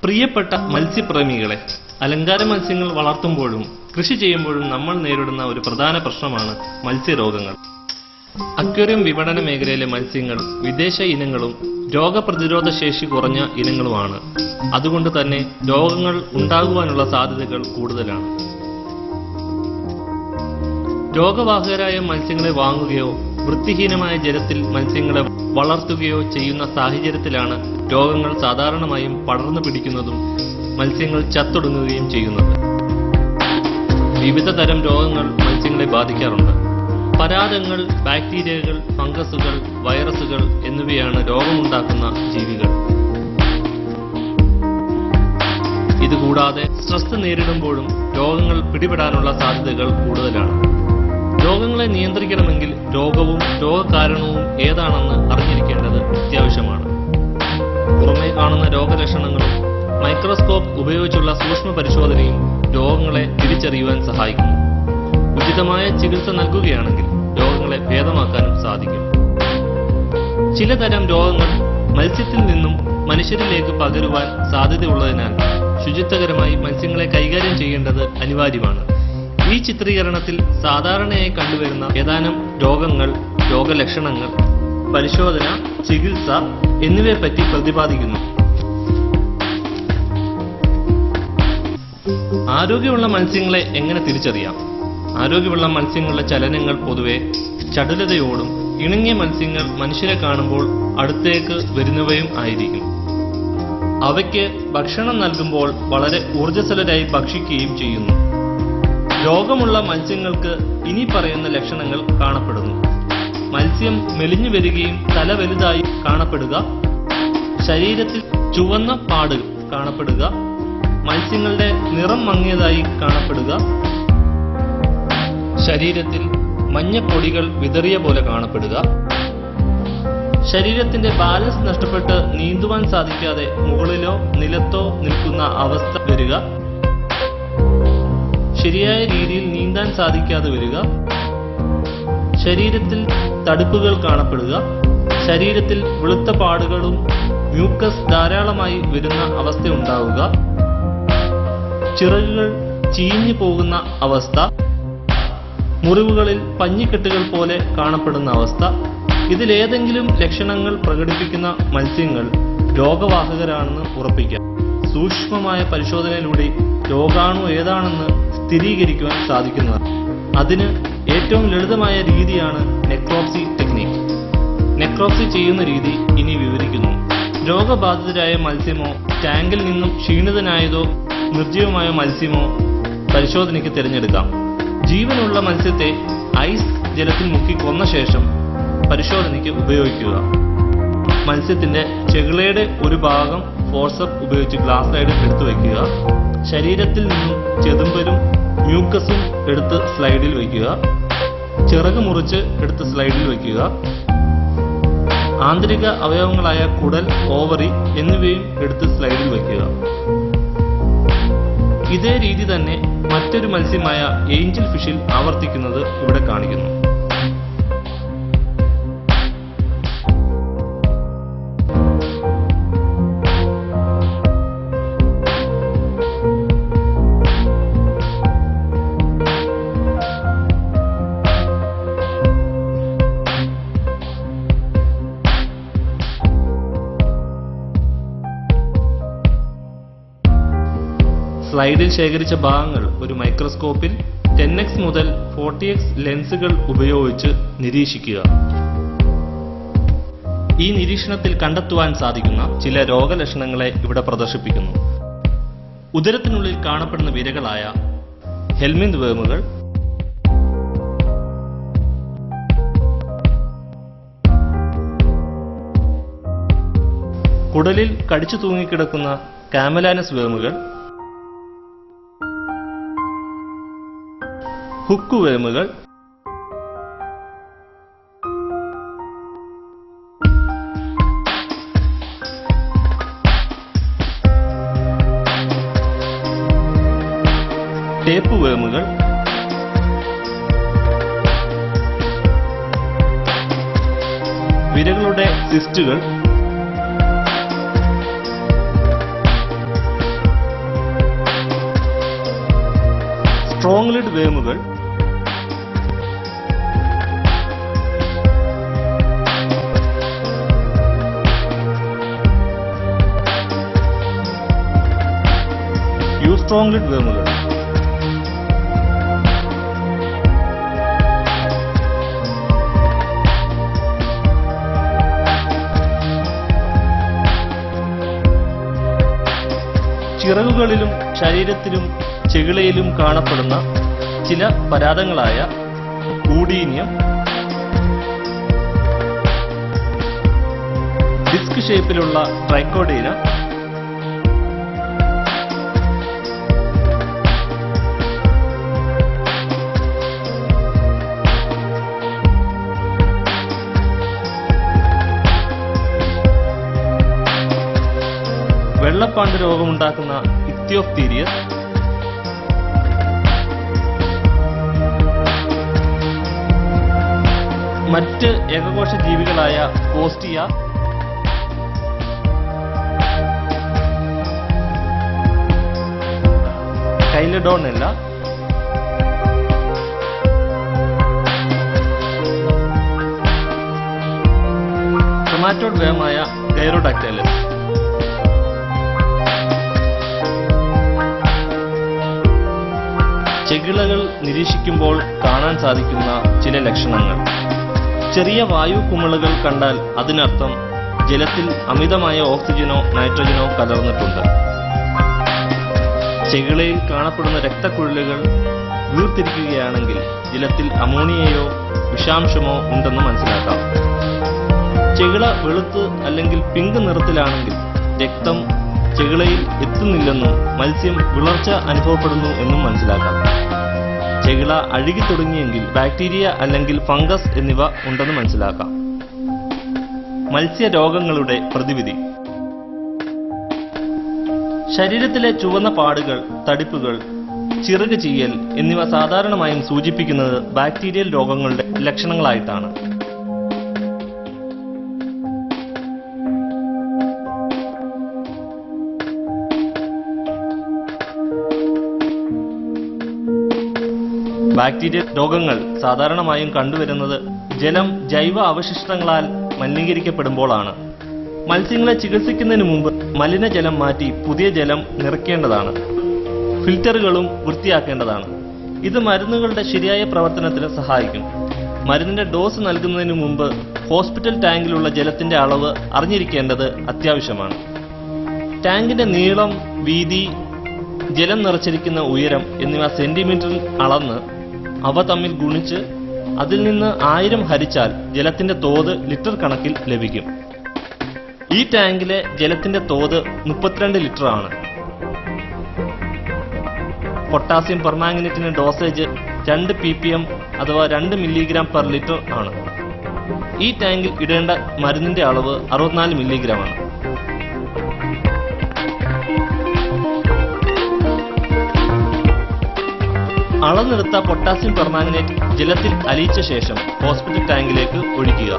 പ്രിയപ്പെട്ട മത്സ്യപ്രേമികളെ, അലങ്കാര മത്സ്യങ്ങൾ വളർത്തുമ്പോഴും കൃഷി ചെയ്യുമ്പോഴും നമ്മൾ നേരിടുന്ന ഒരു പ്രധാന പ്രശ്നമാണ് മത്സ്യരോഗങ്ങൾ. അക്വേറിയം വിപണന മേഖലയിലെ മത്സ്യങ്ങൾ വിദേശ ഇനങ്ങളും രോഗപ്രതിരോധ ശേഷി കുറഞ്ഞ ഇനങ്ങളുമാണ്. അതുകൊണ്ട് തന്നെ രോഗങ്ങൾ ഉണ്ടാകുവാനുള്ള സാധ്യതകൾ കൂടുതലാണ്. രോഗവാഹകരായ മത്സ്യങ്ങളെ വാങ്ങുകയോ വൃത്തിഹീനമായ ജലത്തിൽ മത്സ്യങ്ങളെ വളർത്തുകയോ ചെയ്യുന്ന സാഹചര്യത്തിലാണ് രോഗങ്ങൾ സാധാരണമായും പടർന്നു പിടിക്കുന്നതും മത്സ്യങ്ങൾ ചത്തൊടുങ്ങുകയും ചെയ്യുന്നത്. വിവിധ തരം രോഗങ്ങൾ മത്സ്യങ്ങളെ ബാധിക്കാറുണ്ട്. പരാദങ്ങൾ, ബാക്ടീരിയകൾ, ഫംഗസുകൾ, വൈറസുകൾ എന്നിവയാണ് രോഗമുണ്ടാക്കുന്ന ജീവികൾ. ഇതുകൂടാതെ സ്ട്രെസ് നേരിടുമ്പോഴും രോഗങ്ങൾ പിടിപെടാനുള്ള സാധ്യതകൾ കൂടുതലാണ്. രോഗങ്ങളെ നിയന്ത്രിക്കണമെങ്കിൽ രോഗവും രോഗകാരണവും ഏതാണെന്ന് അറിഞ്ഞിരിക്കേണ്ടത് അത്യാവശ്യമാണ്. പുറമേ കാണുന്ന രോഗലക്ഷണങ്ങളും മൈക്രോസ്കോപ്പ് ഉപയോഗിച്ചുള്ള സൂക്ഷ്മ പരിശോധനയും രോഗങ്ങളെ തിരിച്ചറിയുവാൻ സഹായിക്കുന്നു. ഉചിതമായ ചികിത്സ നൽകുകയാണെങ്കിൽ രോഗങ്ങളെ ഭേദമാക്കാനും സാധിക്കും. ചിലതരം രോഗങ്ങൾ മത്സ്യത്തിൽ നിന്നും മനുഷ്യരിലേക്ക് പകരുവാൻ സാധ്യതയുള്ളതിനാൽ ശുചിത്വകരമായി മത്സ്യങ്ങളെ കൈകാര്യം ചെയ്യേണ്ടത് അനിവാര്യമാണ്. ഈ ചിത്രീകരണത്തിൽ സാധാരണയായി കണ്ടുവരുന്ന ഏതാനും രോഗങ്ങൾ, രോഗലക്ഷണങ്ങൾ, പരിശോധന, ചികിത്സ എന്നിവയെപ്പറ്റി പ്രതിപാദിക്കുന്നു. ആരോഗ്യമുള്ള മത്സ്യങ്ങളെ എങ്ങനെ തിരിച്ചറിയാം? ആരോഗ്യമുള്ള മത്സ്യങ്ങളുടെ ചലനങ്ങൾ പൊതുവെ ചടുലതയോടും ഇണങ്ങിയ മത്സ്യങ്ങൾ മനുഷ്യരെ കാണുമ്പോൾ അടുത്തേക്ക് വരുന്നവയും ആയിരിക്കും. അവയ്ക്ക് ഭക്ഷണം നൽകുമ്പോൾ വളരെ ഊർജ്ജസ്വലരായി ഭക്ഷിക്കുകയും ചെയ്യുന്നു. രോഗമുള്ള മത്സ്യങ്ങൾക്ക് ഇനി പറയുന്ന ലക്ഷണങ്ങൾ കാണപ്പെടുന്നു. മത്സ്യം മെലിഞ്ഞു വരികയും തല വലുതായി കാണപ്പെടുക, ശരീരത്തിൽ ചുവന്ന പാട് കാണപ്പെടുക, മത്സ്യങ്ങളുടെ നിറം മങ്ങിയതായി കാണപ്പെടുക, ശരീരത്തിൽ മഞ്ഞപ്പൊടികൾ വിതറിയ പോലെ കാണപ്പെടുക, ശരീരത്തിന്റെ ബാലൻസ് നഷ്ടപ്പെട്ട് നീന്തുവാൻ സാധിക്കാതെ മുകളിലോ നിലത്തോ നിൽക്കുന്ന അവസ്ഥ വരിക, ശരിയായ രീതിയിൽ നീന്താൻ സാധിക്കാതെ വരിക, ശരീരത്തിൽ തടുപ്പുകൾ കാണപ്പെടുക, ശരീരത്തിൽ വെളുത്ത പാടുകളും മ്യൂക്കസ് ധാരാളമായി വരുന്ന അവസ്ഥ ഉണ്ടാവുക, ചിറകുകൾ ചീഞ്ഞു പോകുന്ന അവസ്ഥ, മുറിവുകളിൽ പഞ്ഞിക്കെട്ടുകൾ പോലെ കാണപ്പെടുന്ന അവസ്ഥ. ഇതിലേതെങ്കിലും ലക്ഷണങ്ങൾ പ്രകടിപ്പിക്കുന്ന മത്സ്യങ്ങൾ രോഗവാഹകരാണെന്ന് ഉറപ്പിക്കാം. സൂക്ഷ്മമായ പരിശോധനയിലൂടെ രോഗാണു ഏതാണെന്ന് സ്ഥിരീകരിക്കുവാൻ സാധിക്കുന്നതാണ്. അതിന് ഏറ്റവും ലളിതമായ രീതിയാണ് നെക്രോപ്സി ടെക്നിക്. നെക്രോപ്സി ചെയ്യുന്ന രീതി ഇനി വിവരിക്കുന്നു. രോഗബാധിതരായ മത്സ്യമോ ടാങ്കിൽ നിന്നും ക്ഷീണിതനായതോ നിർജ്ജീവമായ മത്സ്യമോ പരിശോധനയ്ക്ക് തിരഞ്ഞെടുക്കാം. ജീവനുള്ള മത്സ്യത്തെ ഐസ് ജലത്തിൽ മുക്കി കൊന്ന ശേഷം പരിശോധനയ്ക്ക് ഉപയോഗിക്കുക. മത്സ്യത്തിന്റെ ചെകിളയുടെ ഒരു ഭാഗം ഫോർസപ്പ് ഉപയോഗിച്ച് ഗ്ലാസ് സ്ലൈഡിൽ എടുത്തു വയ്ക്കുക. ശരീരത്തിൽ നിന്നും ചെതുമ്പലും മ്യൂക്കസും എടുത്ത് സ്ലൈഡിൽ വയ്ക്കുക. ചിറക് മുറിച്ച് എടുത്ത് സ്ലൈഡിൽ വയ്ക്കുക. ആന്തരിക അവയവങ്ങളായ കുടൽ, ഓവറി എന്നിവയും എടുത്ത് സ്ലൈഡിൽ വയ്ക്കുക. ഇതേ രീതി തന്നെ മറ്റൊരു മത്സ്യമായ ഏഞ്ചൽ ഫിഷിൽ ആവർത്തിക്കുന്നത് ഇവിടെ കാണിക്കുന്നു. സ്ലൈഡിൽ ശേഖരിച്ച ഭാഗങ്ങൾ ഒരു മൈക്രോസ്കോപ്പിൽ 10x മുതൽ 40x ലെൻസുകൾ ഉപയോഗിച്ച് നിരീക്ഷിക്കുക. ഈ നിരീക്ഷണത്തിൽ കണ്ടെത്തുവാൻ സാധിക്കുന്ന ചില രോഗലക്ഷണങ്ങളെ ഇവിടെ പ്രദർശിപ്പിക്കുന്നു. ഉദരത്തിനുള്ളിൽ കാണപ്പെടുന്ന വിരകളായ ഹെൽമിന്ത് വേമുകൾ, കുടലിൽ കടിച്ചു തൂങ്ങിക്കിടക്കുന്ന കാമലാനസ് വേമുകൾ, ഹുക്ക് വേമുകൾ, ടേപ്പ് വേമുകൾ, വിരകളുടെ സിസ്റ്റുകൾ, സ്ട്രോങ് ലിഡ് വേമുകൾ, സ്ട്രോങ് ലിഡ് വേമുകൾ, ചിറകുകളിലും ശരീരത്തിലും ചെകിളയിലും കാണപ്പെടുന്ന ചില പരാദങ്ങളായ ഊഡീനിയം, ഡിസ്ക് ഷേപ്പിലുള്ള ട്രൈക്കോഡീന, വെള്ളപ്പാണ്ട് രോഗമുണ്ടാക്കുന്ന ഇക്തിയോപ്തീരിയസ്, മറ്റ് ഏകകോശ ജീവികളായ കോസ്റ്റിയ, കൈലഡോണെല്ല, ക്രൊമാറ്റോഡ് വേമായ ഗൈറോഡാക്ടൈലസ്. ചെകിളകൾ നിരീക്ഷിക്കുമ്പോൾ കാണാൻ സാധിക്കുന്ന ചില ലക്ഷണങ്ങൾ. ചെറിയ വായു കുമിളകൾ കണ്ടാൽ അതിനർത്ഥം ജലത്തിൽ അമിതമായ ഓക്സിജനോ നൈട്രജനോ കലർന്നിട്ടുണ്ട്. ചെകിളയിൽ കാണപ്പെടുന്ന രക്തക്കുഴലുകൾ വീർത്തിരിക്കുകയാണെങ്കിൽ ജലത്തിൽ അമോണിയയോ വിഷാംശമോ ഉണ്ടെന്ന് മനസ്സിലാക്കാം. ചെകിള വെളുത്ത് അല്ലെങ്കിൽ പിങ്ക് നിറത്തിലാണെങ്കിൽ രക്തം ചെകിളയിൽ എത്തുന്നില്ലെന്നും മത്സ്യം വിളർച്ച അനുഭവപ്പെടുന്നു എന്നും മനസ്സിലാക്കാം. ചെകിള അഴുകി തുടങ്ങിയെങ്കിൽ ബാക്ടീരിയ അല്ലെങ്കിൽ ഫംഗസ് എന്നിവ ഉണ്ടെന്ന് മനസ്സിലാക്കാം. മത്സ്യരോഗങ്ങളുടെ പ്രതിവിധി. ശരീരത്തിലെ ചുവന്ന പാടുകൾ, തടിപ്പുകൾ, ചിറക് ചീയൽ എന്നിവ സാധാരണമായും സൂചിപ്പിക്കുന്നത് ബാക്ടീരിയൽ രോഗങ്ങളുടെ ലക്ഷണങ്ങളായിട്ടാണ്. ബാക്ടീരിയൽ രോഗങ്ങൾ സാധാരണമായും കണ്ടുവരുന്നത് ജലം ജൈവ അവശിഷ്ടങ്ങളാൽ മലിനീകരിക്കപ്പെടുമ്പോഴാണ്. മത്സ്യങ്ങളെ ചികിത്സിക്കുന്നതിന് മുമ്പ് മലിനജലം മാറ്റി പുതിയ ജലം നിറയ്ക്കേണ്ടതാണ്. ഫിൽറ്ററുകളും വൃത്തിയാക്കേണ്ടതാണ്. ഇത് മരുന്നുകളുടെ ശരിയായ പ്രവർത്തനത്തിന് സഹായിക്കും. മരുന്നിന്റെ ഡോസ് നൽകുന്നതിന് മുമ്പ് ഹോസ്പിറ്റൽ ടാങ്കിലുള്ള ജലത്തിന്റെ അളവ് അറിഞ്ഞിരിക്കേണ്ടത് അത്യാവശ്യമാണ്. ടാങ്കിന്റെ നീളം, വീതി, ജലം നിറച്ചിരിക്കുന്ന ഉയരം എന്നിവ സെന്റിമീറ്ററിൽ അളന്ന് അവ തമ്മിൽ ഗുണിച്ച് അതിൽ നിന്ന് 1000 ഹരിച്ചാൽ ജലത്തിന്റെ തോത് ലിറ്റർ കണക്കിൽ ലഭിക്കും. ഈ ടാങ്കിലെ ജലത്തിന്റെ തോത് 32 ലിറ്റർ ആണ്. പൊട്ടാസ്യം പെർമാംഗനേറ്റിന്റെ ഡോസേജ് 2 ppm അഥവാ 2 മില്ലിഗ്രാം പെർ ലിറ്റർ ആണ്. ഈ ടാങ്കിൽ ഇടേണ്ട മരുന്നിന്റെ അളവ് 64 മില്ലിഗ്രാം ആണ്. അളന്നെടുത്ത പൊട്ടാസ്യം പെർമാംഗനേറ്റ് ജലത്തിൽ അലിയിച്ച ശേഷം ഹോസ്പിറ്റൽ ടാങ്കിലേക്ക് ഒഴിക്കുക.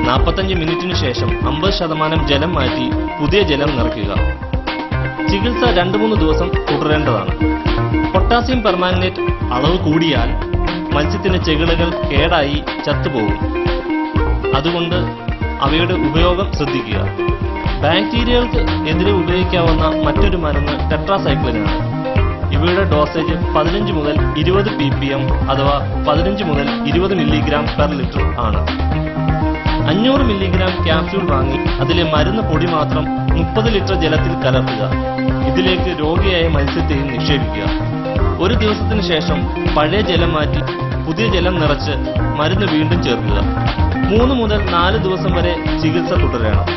45 മിനിറ്റിനു ശേഷം 50% ജലം മാറ്റി പുതിയ ജലം നിറയ്ക്കുക. ചികിത്സ 2-3 ദിവസം തുടരേണ്ടതാണ്. പൊട്ടാസ്യം പെർമാംഗനേറ്റ് അളവ് കൂടിയാൽ മത്സ്യത്തിന്റെ ചെകിളകൾ കേടായി ചത്തുപോകും. അതുകൊണ്ട് അവയുടെ ഉപയോഗം ശ്രദ്ധിക്കുക. ബാക്ടീരിയകൾക്ക് എതിരെ ഉപയോഗിക്കാവുന്ന മറ്റൊരു മരുന്ന് ടെട്രാസൈക്ലിനാണ്. ഇവയുടെ ഡോസേജ് 15 മുതൽ 20 ppm അഥവാ 15 മുതൽ 20 മില്ലിഗ്രാം പെർ ലിറ്റർ ആണ്. 500 മില്ലിഗ്രാം ക്യാപ്സ്യൂൾ വാങ്ങി അതിലെ മരുന്ന് പൊടി മാത്രം 30 ലിറ്റർ ജലത്തിൽ കലർത്തുക. ഇതിലേക്ക് രോഗിയായ മത്സ്യത്തെയും നിക്ഷേപിക്കുക. ഒരു ദിവസത്തിന് ശേഷം പഴയ ജലം മാറ്റി പുതിയ ജലം നിറച്ച് മരുന്ന് വീണ്ടും ചേർക്കുക. 3 മുതൽ 4 ദിവസം വരെ ചികിത്സ തുടരണം.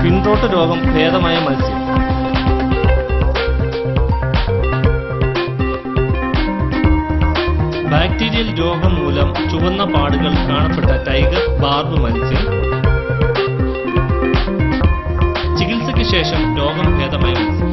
ഫിൻറോട്ട് രോഗം ഭേദമായ മത്സ്യം. ബാക്ടീരിയൽ രോഗം മൂലം ചുവന്ന പാടുകൾ കാണപ്പെട്ട ടൈഗർ ബാർബ് മത്സ്യം. ചികിത്സയ്ക്ക് ശേഷം രോഗം ഭേദമായ മത്സ്യം.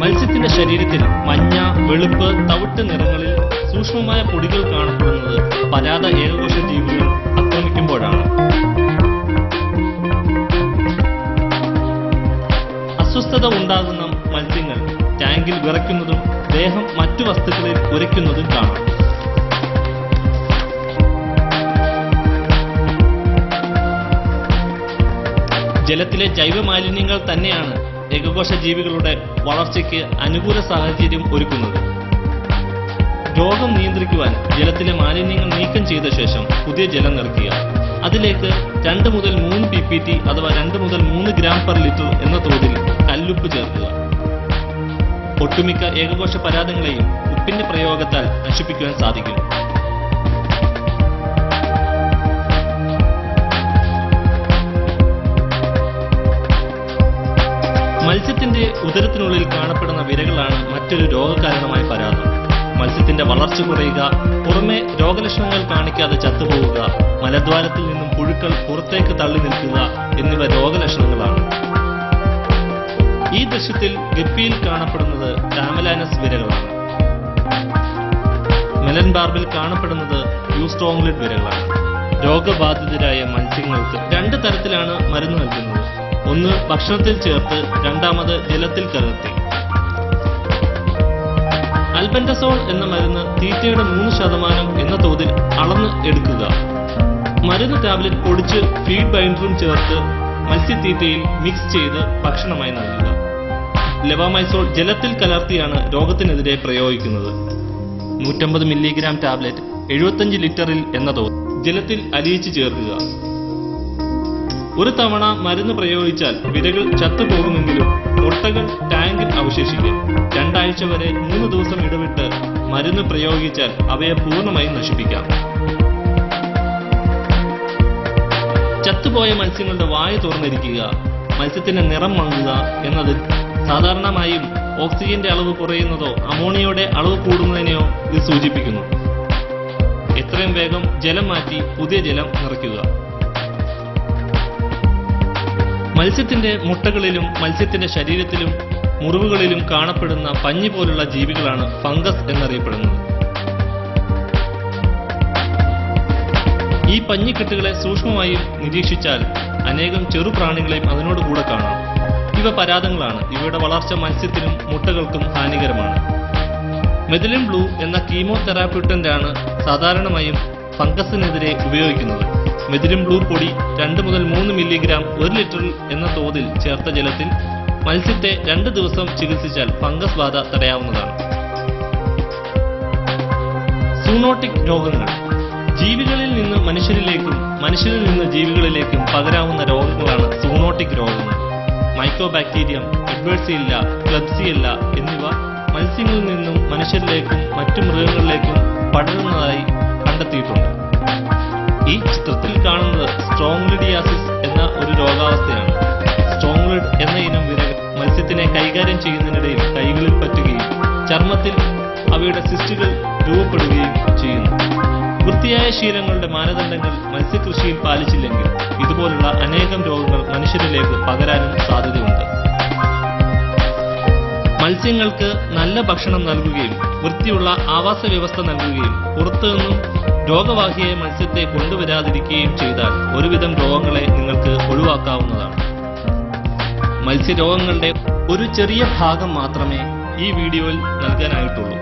മത്സ്യത്തിന്റെ ശരീരത്തിൽ മഞ്ഞ, വെളുപ്പ്, തവിട്ട് നിറങ്ങളിൽ സൂക്ഷ്മമായ പൊടികൾ കാണപ്പെടുന്നത് പരാത ഏകകോശ ജീവികൾ ആക്രമിക്കുമ്പോഴാണ്. അസ്വസ്ഥത ഉണ്ടാകുന്ന മത്സ്യങ്ങൾ ടാങ്കിൽ വിറയ്ക്കുന്നതും ദേഹം മറ്റു വസ്തുക്കളിൽ ഉരയ്ക്കുന്നതും കാണാം. ജലത്തിലെ ജൈവ മാലിന്യങ്ങൾ തന്നെയാണ് ഏകകോശ ജീവികളുടെ വളർച്ചയ്ക്ക് അനുകൂല സാഹചര്യം ഒരുക്കുന്നത്. രോഗം നിയന്ത്രിക്കുവാൻ ജലത്തിലെ മാലിന്യങ്ങൾ നീക്കം ചെയ്ത ശേഷം പുതിയ ജലം നിറയ്ക്കുക. അതിലേക്ക് 2 മുതൽ 3 ppt അഥവാ 2 മുതൽ 3 ഗ്രാം പെർ ലിറ്റർ എന്ന തോതിൽ കല്ലുപ്പ് ചേർക്കുക. ഒട്ടുമിക്ക ഏകകോശ പരാദങ്ങളെയും ഉപ്പിന്റെ പ്രയോഗത്താൽ നശിപ്പിക്കുവാൻ സാധിക്കും. മത്സ്യത്തിന്റെ ഉദരത്തിനുള്ളിൽ കാണപ്പെടുന്ന വിരകളാണ് മറ്റൊരു രോഗകാരണമായ പരാദം. മത്സ്യത്തിന്റെ വളർച്ച കുറയുക, പുറമെ രോഗലക്ഷണങ്ങൾ കാണിക്കാതെ ചത്തുപോവുക, മലദ്വാരത്തിൽ നിന്നും പുഴുക്കൾ പുറത്തേക്ക് തള്ളി നിൽക്കുക എന്നിവ രോഗലക്ഷണങ്ങളാണ്. ഈ ദൃശ്യത്തിൽ ഗപ്പിയിൽ കാണപ്പെടുന്നത് ടാമലാനസ് വിരകളാണ്. മെലൻ ബാർബിൽ കാണപ്പെടുന്നത് യൂസ്ട്രോങ്ലിഡ് വിരകളാണ്. രോഗബാധിതരായ മത്സ്യങ്ങൾക്ക് 2 തരത്തിലാണ് മരുന്ന് നൽകുന്നത്. ഒന്ന് ഭക്ഷണത്തിൽ ചേർത്ത്, രണ്ടാമത് ജലത്തിൽ കലർത്തി. ആൽബൻഡസോൾ എന്ന മരുന്ന് തീറ്റയുടെ 3% എന്ന തോതിൽ അളന്ന് എടുക്കുക. മരുന്ന് ടാബ്ലറ്റ് പൊടിച്ച് ഫീഡ് ബൈൻഡറും ചേർത്ത് മത്സ്യത്തീറ്റയിൽ മിക്സ് ചെയ്ത് ഭക്ഷണമായി നൽകുക. ലെവാമൈസോൾ ജലത്തിൽ കലർത്തിയാണ് രോഗത്തിനെതിരെ പ്രയോഗിക്കുന്നത്. 150 മില്ലിഗ്രാം ടാബ്ലറ്റ് 75 ലിറ്ററിൽ എന്ന തോത് ജലത്തിൽ അലിയിച്ച് ചേർക്കുക. ഒരു തവണ മരുന്ന് പ്രയോഗിച്ചാൽ വിരകൾ ചത്തുപോകുമെങ്കിലും മുട്ടകൾ ടാങ്കിൽ അവശേഷിക്കും. 2 ആഴ്ച വരെ 3 ദിവസം ഇടവിട്ട് മരുന്ന് പ്രയോഗിച്ചാൽ അവയെ പൂർണ്ണമായും നശിപ്പിക്കാം. ചത്തുപോയ മത്സ്യങ്ങളുടെ വായ തുറന്നിരിക്കുക, മത്സ്യത്തിന്റെ നിറം മങ്ങുക എന്നത് സാധാരണമായും ഓക്സിജന്റെ അളവ് കുറയുന്നതോ അമോണിയയുടെ അളവ് കൂടുന്നതിനെയോ ഇത് സൂചിപ്പിക്കുന്നു. എത്രയും വേഗം ജലം മാറ്റി പുതിയ ജലം നിറയ്ക്കുക. മത്സ്യത്തിന്റെ മുട്ടകളിലും മത്സ്യത്തിന്റെ ശരീരത്തിലും മുറിവുകളിലും കാണപ്പെടുന്ന പഞ്ഞി പോലുള്ള ജീവികളാണ് ഫംഗസ് എന്നറിയപ്പെടുന്നത്. ഈ പഞ്ഞിക്കെട്ടുകളെ സൂക്ഷ്മമായും നിരീക്ഷിച്ചാൽ അനേകം ചെറുപ്രാണികളെയും അതിനോട് കൂടെ കാണാം. ഇവ പരാദങ്ങളാണ്. ഇവയുടെ വളർച്ച മത്സ്യത്തിനും മുട്ടകൾക്കും ഹാനികരമാണ്. മെഥിലിൻ ബ്ലൂ എന്ന കീമോതെറാപ്യൂട്ടന്റാണ് സാധാരണമായും ഫംഗസിനെതിരെ ഉപയോഗിക്കുന്നത്. മെഥിലിൻ ബ്ലൂ പൊടി 2 മുതൽ 3 മില്ലിഗ്രാം 1 ലിറ്ററിൽ എന്ന തോതിൽ ചേർത്ത ജലത്തിൽ മത്സ്യത്തെ 2 ദിവസം ചികിത്സിച്ചാൽ ഫംഗസ് ബാധ തടയാവുന്നതാണ്. സൂണോട്ടിക് രോഗങ്ങൾ ജീവികളിൽ നിന്ന് മനുഷ്യരിലേക്കും മനുഷ്യരിൽ നിന്ന് ജീവികളിലേക്കും പകരാവുന്ന രോഗങ്ങളാണ് സൂണോട്ടിക് രോഗങ്ങൾ. മൈക്കോബാക്ടീരിയം, എഡ്വേർസിയില്ല, ക്ലബ്സിയല്ല എന്നിവ മത്സ്യങ്ങളിൽ നിന്നും മനുഷ്യരിലേക്കും മറ്റു മൃഗങ്ങളിലേക്കും പടരുന്നതായി കണ്ടെത്തിയിട്ടുണ്ട്. ഈ ചിത്രത്തിൽ കാണുന്നത് സ്ട്രോങ്ലിഡിയാസിസ് എന്ന ഒരു രോഗാവസ്ഥയാണ്. സ്ട്രോങ്ലിഡ് എന്ന ഇനം വിരകൾ മത്സ്യത്തിനെ കൈകാര്യം ചെയ്യുന്നതിനിടയിൽ കൈകളിൽ പറ്റുകയും ചർമ്മത്തിൽ അവയുടെ സിസ്റ്റുകൾ രൂപപ്പെടുകയും ചെയ്യുന്നു. വൃത്തിയായ ശീലങ്ങളുടെ മാനദണ്ഡങ്ങൾ മത്സ്യകൃഷിയിൽ പാലിച്ചില്ലെങ്കിൽ ഇതുപോലുള്ള അനേകം രോഗങ്ങൾ മനുഷ്യരിലേക്ക് പകരാനും സാധ്യതയുണ്ട്. മത്സ്യങ്ങൾക്ക് നല്ല ഭക്ഷണം നൽകുകയും വൃത്തിയുള്ള ആവാസ വ്യവസ്ഥ നൽകുകയും പുറത്തുനിന്നും രോഗവാഹിയായ മത്സ്യത്തെ കൊണ്ടുവരാതിരിക്കുകയും ചെയ്താൽ ഒരുവിധം രോഗങ്ങളെ നിങ്ങൾക്ക് ഒഴിവാക്കാവുന്നതാണ്. മത്സ്യരോഗങ്ങളുടെ ഒരു ചെറിയ ഭാഗം മാത്രമേ ഈ വീഡിയോയിൽ നൽകാനായിട്ടുള്ളൂ.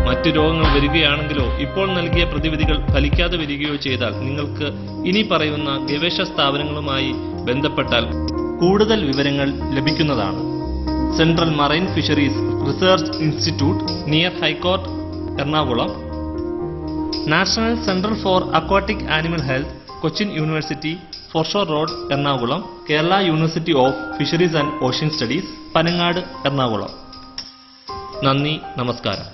മറ്റു രോഗങ്ങൾ വരികയാണെങ്കിലോ ഇപ്പോൾ നൽകിയ പ്രതിവിധികൾ ഫലിക്കാതെ വരികയോ ചെയ്താൽ നിങ്ങൾക്ക് ഇനി പറയുന്ന ഗവേഷണ സ്ഥാപനങ്ങളുമായി ബന്ധപ്പെട്ടാൽ കൂടുതൽ വിവരങ്ങൾ ലഭിക്കുന്നതാണ്. Central marine fisheries research institute near high court, Ernakulam. National centre for aquatic animal health, Cochin university, foreshore road, Ernakulam. Kerala university of fisheries and ocean studies, Panangad, Ernakulam. നന്ദി, നമസ്കാരം.